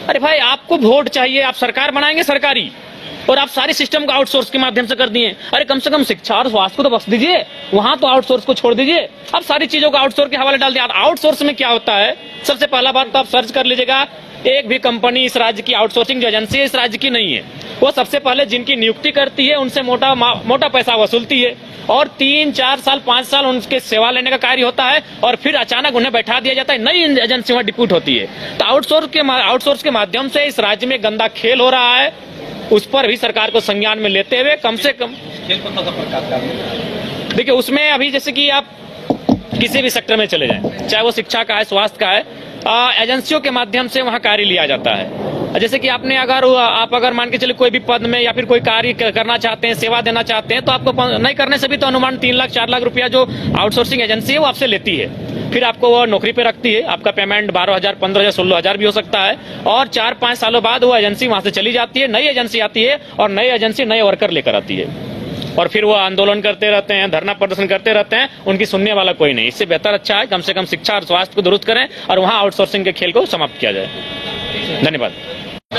अरे भाई, आपको वोट चाहिए, आप सरकार बनाएंगे सरकारी, और आप सारे सिस्टम को आउटसोर्स के माध्यम से कर दिए। अरे कम से कम शिक्षा और स्वास्थ्य को तो बख्श दीजिए, वहां तो आउटसोर्स को छोड़ दीजिए। अब सारी चीजों को आउटसोर्स के हवाले डाल दिया। आउटसोर्स में क्या होता है, सबसे पहला बात तो आप सर्च कर लीजिएगा, एक भी कंपनी इस राज्य की आउटसोर्सिंग जो एजेंसी है इस राज्य की नहीं है। वो सबसे पहले जिनकी नियुक्ति करती है उनसे मोटा पैसा वसूलती है, और 3, 4 साल, 5 साल उनके सेवा लेने का कार्य होता है, और फिर अचानक उन्हें बैठा दिया जाता है, नई एजेंसी वहां डिप्यूट होती है। तो आउटसोर्स के माध्यम से इस राज्य में गंदा खेल हो रहा है, उस पर भी सरकार को संज्ञान में लेते हुए कम से कम देखिए, उसमें अभी जैसे कि आप किसी भी सेक्टर में चले जाएं, चाहे वो शिक्षा का है, स्वास्थ्य का है, एजेंसियों के माध्यम से वहां कार्य लिया जाता है। जैसे कि आप अगर मान के चले कोई भी पद में या फिर कोई कार्य करना चाहते हैं, सेवा देना चाहते हैं, तो आपको नहीं करने से भी तो अनुमान 3 लाख 4 लाख रुपया जो आउटसोर्सिंग एजेंसी है वो आपसे लेती है। फिर आपको वो नौकरी पे रखती है, आपका पेमेंट 12,000, 15,000, 16,000 भी हो सकता है, और 4-5 सालों बाद वो एजेंसी वहां से चली जाती है, नई एजेंसी आती है, और नई एजेंसी नए वर्कर लेकर आती है, और फिर वो आंदोलन करते रहते हैं, धरना प्रदर्शन करते रहते हैं, उनकी सुनने वाला कोई नहीं। इससे बेहतर अच्छा है कम से कम शिक्षा और स्वास्थ्य को दुरुस्त करें और वहां आउटसोर्सिंग के खेल को समाप्त किया जाए। धन्यवाद।